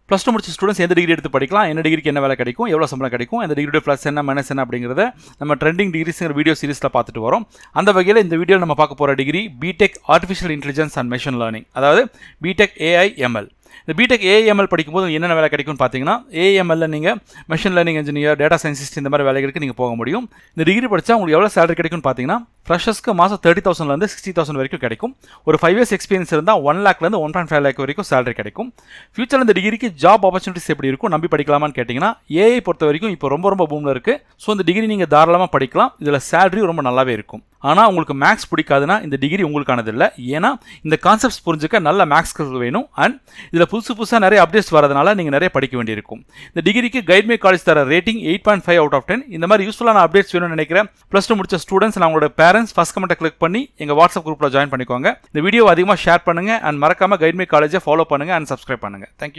Plus two முடிச்ச students எந்த degree எடுத்து படிக்கலாம், என்ன டிகிரிக்கு என்ன வேலை கிடைக்கும், எவ்வளோ சம்பளம் கிடைக்கும், அந்த டிகிரியோட ப்ளஸ் என்ன மைனஸ் என்ன அப்படிங்கிறத நம்ம ட்ரெண்டிங் டிகிரிஸ்ங்கிற வீடியோ சீரிஸில் பார்த்துட்டு வரோம். அந்த வகையில் இந்த வீடியோ நம்ம பார்க்க போகிற degree BTech artificial intelligence and machine learning, அதாவது பிடெக் ஏஐஎம்எல். இந்த பிடெக் ஏஐஎம்எல் படிக்கும்போது என்னென்ன வேலை கிடைக்கும்னு பார்த்தீங்கன்னா, ஏஐஎம்எல்ல நீங்கள் machine learning engineer, data scientist இந்த மாதிரி வேலைகளுக்கு நீங்கள் போக முடியும். இந்த டிகிரி படித்தா உங்களுக்கு எவ்வளோ சேலரி கிடைக்கும்னு பார்த்தீங்கன்னா, ஃப்ரெஷர்ஸ்க்கு மாதம் 30,000 60,000 வரைக்கும் கிடைக்கும். ஒரு 5 years எக்ஸ்பீரியன்ஸ் இருந்தால் 1 lakh 1.5 lakh வரைக்கும் சேலரி கிடைக்கும். ஃபியூச்சரில் இந்த டிகிரிக்கு ஜாப் ஆப்பர்ச்சுனிட்டிஸ் எப்படி இருக்கும், நம்பி படிக்கலாமான்னு கேட்டிங்கன்னா, ஏஐ பொறுத்த வரைக்கும் இப்போ ரொம்ப பூமில் இருக்குது. ஸோ இந்த டிகிரி நீங்கள் தாராளமாக படிக்கலாம். இதில் சேலரி ரொம்ப நல்லாவே இருக்கும். ஆனால் உங்களுக்கு மேக்ஸ் பிடிக்காதுன்னா இந்த டிகிரி உங்களுக்கானது இல்லை. ஏன்னா இந்த கான்செப்ட்ஸ் புரிஞ்சுக்க நல்ல மேக்ஸ் வேணும். அண்ட் இதில் புதுசாக நிறைய அப்டேட்ஸ் வரதுனால நீங்கள் நிறைய படிக்க வேண்டியிருக்கும். இந்த டிகிரிக்கு கைட்மே காலேஜ் தர ரேட்டிங் 8.5 out of 10. இந்த மாதிரி யூஸ்ஃபுல்லான அப்டேட்ஸ் வேணும்னு நினைக்கிறேன் +2 முடிச்ச ஸ்டூடெண்ட்ஸ், நான் உங்களோட பேரண்ட்ஸ் ஃபர்ஸ்ட் கமெண்ட்டை கிளிக் பண்ணி எங்கள் வாட்ஸ்அப் குரூப்பில் ஜாயின் பண்ணிக்கோங்க. இந்த வீடியோ அதிகமாக ஷேர் பண்ணுங்கள் அண்ட் மறக்காமல் கைட்மே காலேஜை ஃபாலோ பண்ணுங்கள் அண்ட் சப்ஸ்கிரைப் பண்ணுங்கள். தேங்க்யூ.